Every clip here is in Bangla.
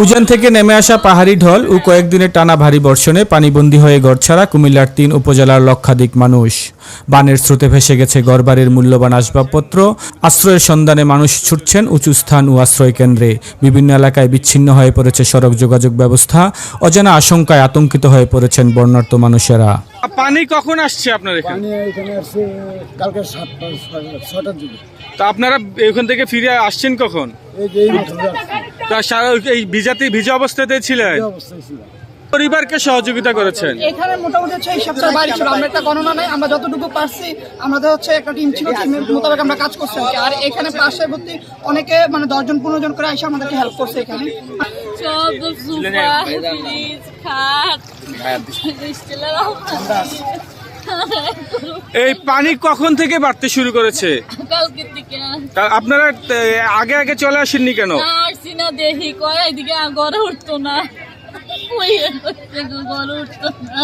উজান থেকে নেমে আসা পাহাড়ি ঢল ও কয়েকদিনের টানা ভারী বর্ষণে পানিবন্দী হয়ে ঘরছাড়া কুমিল্লার ৩ উপজেলার লক্ষাধিক মানুষ। বানের স্রোতে ভেসে গেছে ঘরবাড়ির মূল্যবান আসবাবপত্র। আশ্রয়ের সন্ধানে মানুষ ছুটছেন উঁচু স্থান ও আশ্রয় কেন্দ্রে। বিভিন্ন এলাকায় বিচ্ছিন্ন হয়ে পড়েছে সড়ক যোগাযোগ ব্যবস্থা। অজানা আশঙ্কায় আতঙ্কিত হয়ে পড়েছেন বন্যার্ত মানুষেরা। পানি কখন আসছে আপনার এখানে? পানি এখানে আসছে কালকে 6টার দিকে। তা আপনারা এখান থেকে ফিরে আসছেন কখন? এই যে এই মাত্র তা সারা এই ভিজা অবস্থাতে ছিলেন? এই অবস্থায় ছিল। পরিবারকে সহযোগিতা করেছেন? এখানে মোটামুটি হচ্ছে এই সপ্তাহে বাড়ি ছিল, আমরা একটা গণনা নাই, আমরা যতটুকু পারছি আমাদের হচ্ছে একটা টিম ছিল, টিমের মোতাবেক আমরা কাজ করছি আর কি। আর এখানে পার্শ্ববর্তী অনেকে মানে 10-15 জন করে এসে আমাদেরকে হেল্প করছে এখানে। এই পানি কখন থেকে বাড়তে শুরু করেছে? কালকের দিকে। তা আপনারা আগে চলে আসেননি কেন? আসছি না, দেখি কয় এদিকে ঘরে উঠতো না, ঘরে উঠতো না।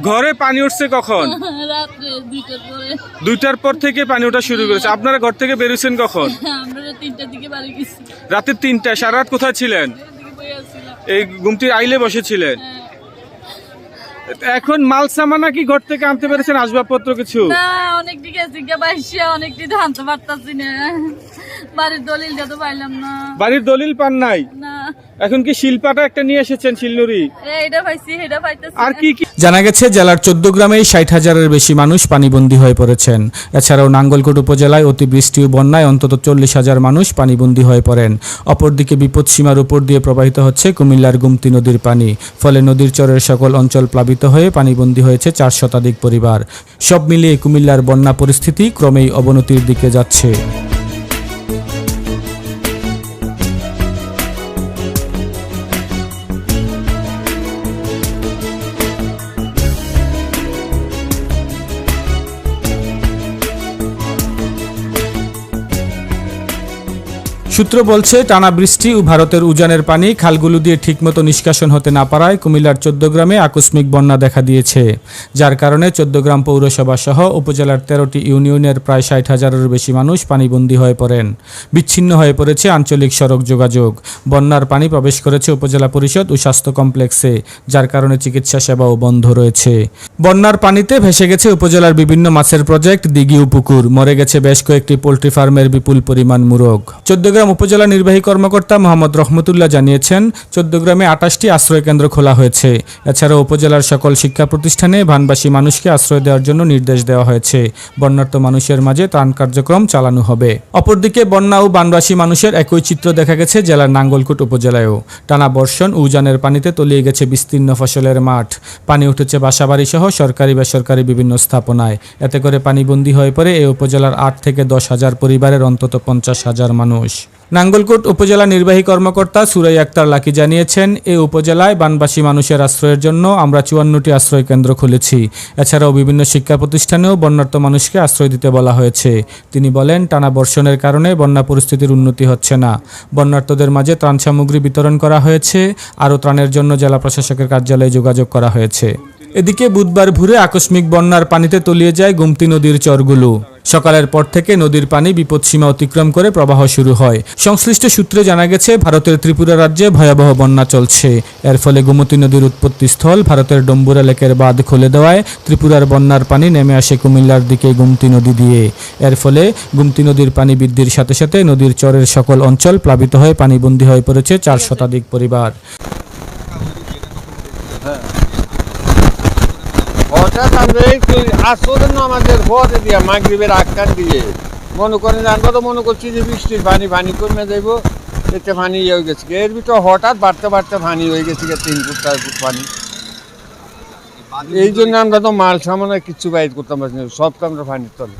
ঘরে পানি উঠছে কখন? রাত্রে 2টার পরে। 2টার পর থেকে পানি ওঠা শুরু করেছে। আপনারা ঘর থেকে বেরোছেন কখন? আমরা 3টার দিকে বাড়ি গেছি। রাতের 3টা। সারা রাত কোথায় ছিলেন? এই গুমটির আইলে বসেছিলেন? এখন মাল সামানা কি ঘর থেকে আনতে পেরেছেন, আসবাবপত্র কিছু? না, অনেক দিকে অনেক দিকে আনতে পারতাছি না, বাড়ির দলিলটা তো পাইলাম না। বাড়ির দলিল পান নাই? না। এখন কি শিলপাটা একটা নিয়ে এসেছেন, শিলনুরি? এইটা পাইছি, এটা পাইতাছি। আর কি কি? জানা গেছে জেলার 14 গ্রামেই 60,000-এর বেশি মানুষ পানিবন্দী হয়ে পড়েছেন। এছাড়াও নাঙ্গলকোট উপজেলায় অতিবৃষ্টি ও বন্যায় অন্তত 40,000 মানুষ পানিবন্দী হয়ে পড়েন। অপরদিকে বিপদসীমার উপর দিয়ে প্রবাহিত হচ্ছে কুমিল্লার গুমতি নদীর পানি। ফলে নদীর চরের সকল অঞ্চল প্লাবিত হয়ে পানিবন্দী হয়েছে 4 শতাধিক পরিবার। সব মিলিয়ে কুমিল্লার বন্যা পরিস্থিতি ক্রমেই অবনতির দিকে যাচ্ছে। সূত্র বলছে, টানা বৃষ্টি ও ভারতের উজানের পানি খালগুলো দিয়ে ঠিকমতো নিষ্কাশন হতে না পারায় কুমিল্লার 14 গ্রামে আকস্মিক বন্যা দেখা দিয়েছে। যার কারণে 14 গ্রাম পৌরসভা সহ উপজেলার 13টি ইউনিয়নের প্রায় 60,000-এর বেশি মানুষ পানিবন্দী হয়ে পড়েন। বিচ্ছিন্ন হয়ে পড়েছে আঞ্চলিক সড়ক যোগাযোগ। বন্যার পানি প্রবেশ করেছে উপজেলা পরিষদ ও স্বাস্থ্য কমপ্লেক্সে, যার কারণে চিকিৎসা সেবাও বন্ধ রয়েছে। বন্যার পানিতে ভেসে গেছে উপজেলার বিভিন্ন মাছের প্রজেক্ট, দিঘি ও পুকুর। মরে গেছে বেশ কয়েকটি পোল্ট্রি ফার্মের বিপুল পরিমাণ মুরগ। 14 গ্রাম উপজেলা নির্বাহী কর্মকর্তা মোহাম্মদ রহমতুল্লাহ জানিয়েছেন, 14 গ্রামে 28টি আশ্রয় কেন্দ্র খোলা হয়েছে। এছাড়াও উপজেলার সকল শিক্ষা প্রতিষ্ঠানে বানবাসী মানুষকে আশ্রয় দেওয়ার জন্য নির্দেশ দেওয়া হয়েছে। বন্যার্ত মানুষের মাঝে ত্রাণ কার্যক্রম চালানো হবে। অপরদিকে বন্যা ও বানবাসী মানুষের একই চিত্র দেখা গেছে জেলার নাঙ্গলকোট উপজেলায়ও। টানা বর্ষণ ও উজানের পানিতে তলিয়ে গেছে বিস্তীর্ণ ফসলের মাঠ। পানি উঠেছে বাসাবাড়ি সহ সরকারি বেসরকারি বিভিন্ন স্থাপনায়। এতে করে পানিবন্দী হয়ে পড়ে এই উপজেলার 8 থেকে 10,000 পরিবারের অন্তত 50,000 মানুষ। নাঙ্গলকোট উপজেলা নির্বাহী কর্মকর্তা সুরাই আক্তার লাকি জানিয়েছেন, এই উপজেলায় বানবাসী মানুষের আশ্রয়ের জন্য আমরা 54টি আশ্রয় কেন্দ্র খুলেছি। এছাড়াও বিভিন্ন শিক্ষা প্রতিষ্ঠানেও বন্যার্ত মানুষকে আশ্রয় দিতে বলা হয়েছে। তিনি বলেন, টানা বর্ষণের কারণে বন্যা পরিস্থিতির উন্নতি হচ্ছে না। বন্যার্তদের মাঝে ত্রাণ সামগ্রী বিতরণ করা হয়েছে। আরও ত্রাণের জন্য জেলা প্রশাসকের কার্যালয়ে যোগাযোগ করা হয়েছে। এদিকে বুধবার ভোরে আকস্মিক বন্যার পানিতে তলিয়ে যায় গুমতি নদীর চরগুলো। সকালের পর থেকে নদীর পানি বিপদসীমা অতিক্রম করে প্রবাহ শুরু হয়। সংশ্লিষ্ট সূত্রে জানা গেছে, ভারতের ত্রিপুরা রাজ্যে ভয়াবহ বন্যা চলছে। এর ফলে গোমতী নদীর উৎপত্তিস্থল ভারতের ডম্বুরা লেকের বাঁধ খুলে দেওয়ায় ত্রিপুরার বন্যার পানি নেমে আসে কুমিল্লার দিকে গুমতি নদী দিয়ে। এর ফলে গুমতি নদীর পানি বৃদ্ধির সাথে সাথে নদীর চরের সকল অঞ্চল প্লাবিত হয়ে পানিবন্দী হয়ে পড়েছে 4 শতাধিক পরিবার। হঠাৎ আমরা আসরের নামাজের পরে দিয়া মাগরিবের আক্কার দিয়ে মনে করেন, আমরা তো মনে করছি যে বৃষ্টির পানি কমে যাইব, এতে পানি হয়ে গেছে। এর ভিতরে হঠাৎ বাড়তে পানি হয়ে গেছে 3 ফুট 4 ফুট পানি। এই জন্য আমরা তো মাল সামান্য কিচ্ছু বাইর করতাম পারছি না, সব আমরা পানির তলে।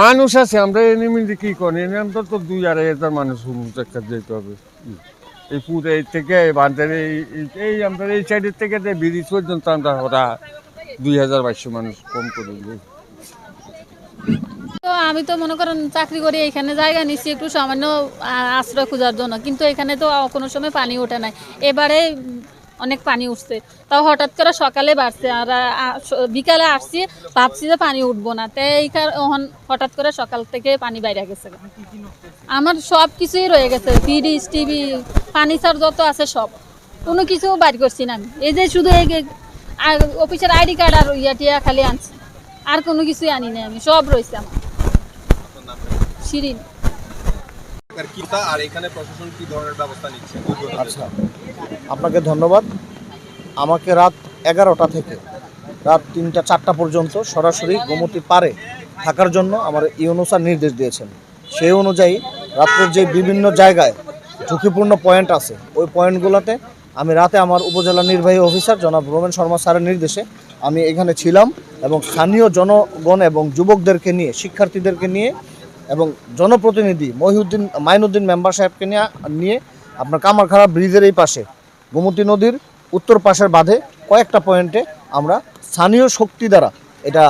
মানুষ আছে, আমরা এনে কি করি, এনে আমরা তো 2-2.5 হাজার মানুষ একটা যেতে হবে। এই পুরো এই থেকে বাঁধের এই আমাদের এই সাইডের থেকে ব্রিজ পর্যন্ত আমরা ওরা 2,200 মানুষ কম করে দিই। তো আমি তো মনে করেন চাকরি করি, এখানে জায়গা নিচ্ছি একটু সামান্য আশ্রয় খোঁজার জন্য, কিন্তু এখানে তো কোনো সময় পানি ওঠে নাই। এবারে অনেক পানি উঠছে, তাও হঠাৎ করে সকালে বাড়ছে, আর বিকালে আসছি ভাবছি যে পানি উঠবো না, তাই হঠাৎ করে সকাল থেকে পানি বাইরে গেছে। আমার সব কিছুই রয়ে গেছে, ফ্রিজ, টিভি, ফার্নিচার যত আছে সব, কোনো কিছু বাইর করছি না আমি। এই যে শুধু এই অফিসের আইডি কার্ড আর টিয়া খালি আনছি, আর কোনো কিছুই আনি না আমি, সব রয়েছে আমার। শিরিন। আর এখানে প্রশাসন কি ধরনের ব্যবস্থা নিচ্ছে? আচ্ছা, আপনাকে ধন্যবাদ। আমাকে রাত 11টা থেকে রাত 3টা-4টা পর্যন্ত সরাসরি গোমতী পারে থাকার জন্য আমার ইউনূস স্যার নির্দেশ দিয়েছেন। সেই অনুযায়ী রাত্রের যে বিভিন্ন জায়গায় ঝুঁকিপূর্ণ পয়েন্ট আছে, ওই পয়েন্টগুলোতে আমি রাতে আমার উপজেলা নির্বাহী অফিসার জনাব রোমেন শর্মা স্যারের নির্দেশে আমি এখানে ছিলাম এবং স্থানীয় জনগণ এবং যুবকদেরকে নিয়ে, শিক্ষার্থীদেরকে নিয়ে এবং জনপ্রতিনিধি মাইনুদ্দিন মেম্বার সাহেবকে নিয়ে আপনার কামারখাড়া ব্রিজের এই পাশে গোমতী নদীর উত্তর পাশের বাঁধে কয়েকটা পয়েন্টে আমরা স্থানীয় শক্তি দ্বারা এটা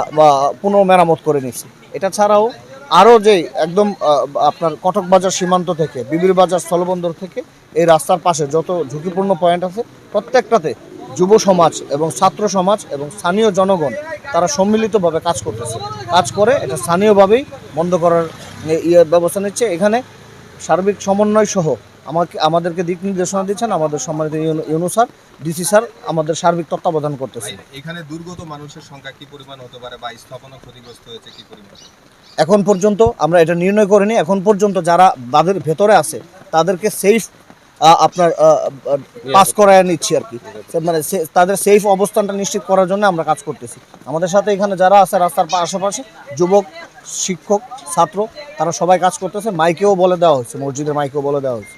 পুনঃমেরামত করে নিয়েছি। এটা ছাড়াও আরও যে একদম আপনার কটক বাজার সীমান্ত থেকে, বিবির বাজার স্থলবন্দর থেকে এই রাস্তার পাশে যত ঝুঁকিপূর্ণ পয়েন্ট আছে প্রত্যেকটাতে যুব সমাজ এবং ছাত্র সমাজ এবং স্থানীয় জনগণ তারা সম্মিলিতভাবে কাজ করতেছে, কাজ করে এটা স্থানীয়ভাবেই বন্ধ করার ব্যবস্থা নিচ্ছে। এখানে সার্বিক সমন্বয় সহ আমাদেরকে দিক নির্দেশনা দিচ্ছেন আমাদের সম্মানিত ইউনূস স্যার, ডিসি স্যার আমাদের সার্বিক তত্ত্বাবধান করতেছে। এখানে দুর্গত মানুষের সংখ্যা কি পরিমাণ হতে পারে বা স্থাপনা ক্ষতিগ্রস্ত হয়েছে কি পরিমাণ? এখন পর্যন্ত আমরা এটা নির্ণয় করিনি। এখন পর্যন্ত যারা বাঁধের ভেতরে আছে তাদেরকে সেফ আপনার পাস করায় নিচ্ছি আর কি, মানে তাদের সেফ অবস্থানটা নিশ্চিত করার জন্য আমরা কাজ করতেছি। আমাদের সাথে এখানে যারা আছে রাস্তার আশেপাশে যুবক, শিক্ষক, ছাত্র, তারা সবাই কাজ করতেছে। মাইকেও বলে দেওয়া হয়েছে, মসজিদের মাইকেও বলে দেওয়া হয়েছে।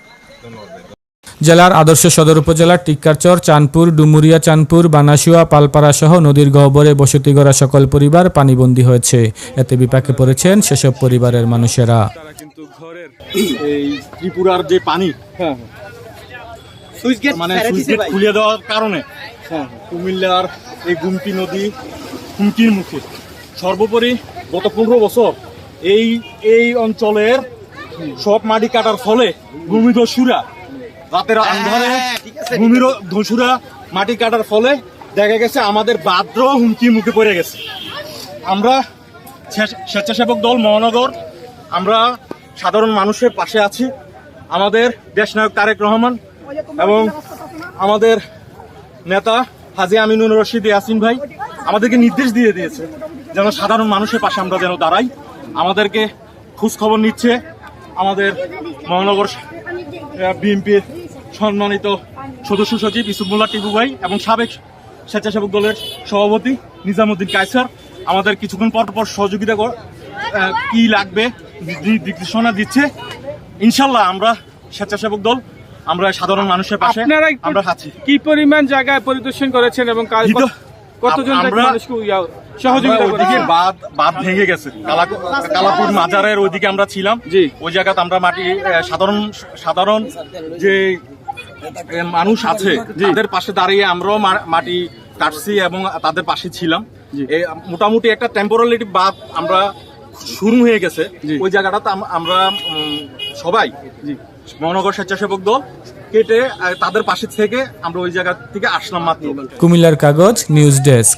জেলার আদর্শ সদর উপজেলার টিক্কারচর, চাঁদপুর, ডুমুরিয়া, চাঁদপুর, বানাসুয়া, পালপাড়া সহ নদীর গহ্বরে বসতি গড়া সকল পরিবার পানিবন্দী হয়েছে। এতে বিপাকে পড়েছেন সেসব পরিবারের মানুষেরা। তারা কিন্তু ঘরের এই ত্রিপুরার যে পানি, সুইচ গেট খুলে দেওয়ার কারণে কুমিল্লার এই গুমতি নদী হুমকির মুখে। সর্বোপরি গত 15 বছর এই অঞ্চলের সব মাটি কাটার ফলে ভূমিধসুরা রাতের আন্ধারে ভূমিধসুরা মাটি কাটার ফলে দেখা গেছে আমাদের বাদ্র হুমকির মুখে পড়ে গেছে। আমরা স্বেচ্ছাসেবক দল মহানগর, আমরা সাধারণ মানুষের পাশে আছি। আমাদের দেশনায়ক তারেক রহমান এবং আমাদের নেতা হাজী আমিনুর রশিদ ইয়াসিন ভাই আমাদেরকে নির্দেশ দিয়ে দিয়েছে যেন সাধারণ মানুষের পাশে আমরা যেন দাঁড়াই। আমাদেরকে খোঁজ খবর নিচ্ছে আমাদের মহানগর বিএনপির সম্মানিত সদস্য সচিব ইসুফুল্লাহ টিপু ভাই এবং সাবেক স্বেচ্ছাসেবক দলের সভাপতি নিজামুদ্দিন কায়সার আমাদের কিছুক্ষণ পর সহযোগিতা কি লাগবে নির্দেশনা দিচ্ছে। ইনশাল্লাহ আমরা স্বেচ্ছাসেবক দল, আমরা সাধারণ মানুষের পাশে আমরা আছি। কি পরিমাণ জায়গায় পরিদর্শন করেছেন এবং কতজন সহযোগিতা? ওইদিকে বাঁধ ভেঙে গেছে, কালাপুর মাজারের ওইদিকে আমরা ছিলাম। ওই জায়গাতে আমরা মাটি সাধারণ যে মানুষ আছে তাদের পাশে দাঁড়িয়ে আমরাও মাটি কাটছি এবং তাদের পাশে ছিলাম। মোটামুটি একটা টেম্পোরারি বাঁধ আমরা শুরু হয়ে গেছে ওই জায়গাটাতে। আমরা সবাই মহানগর স্বেচ্ছাসেবক দল কেটে তাদের পাশে থেকে আমরা ওই জায়গা থেকে আসলাম মাত্র। কুমিল্লার কাগজ নিউজ ডেস্ক।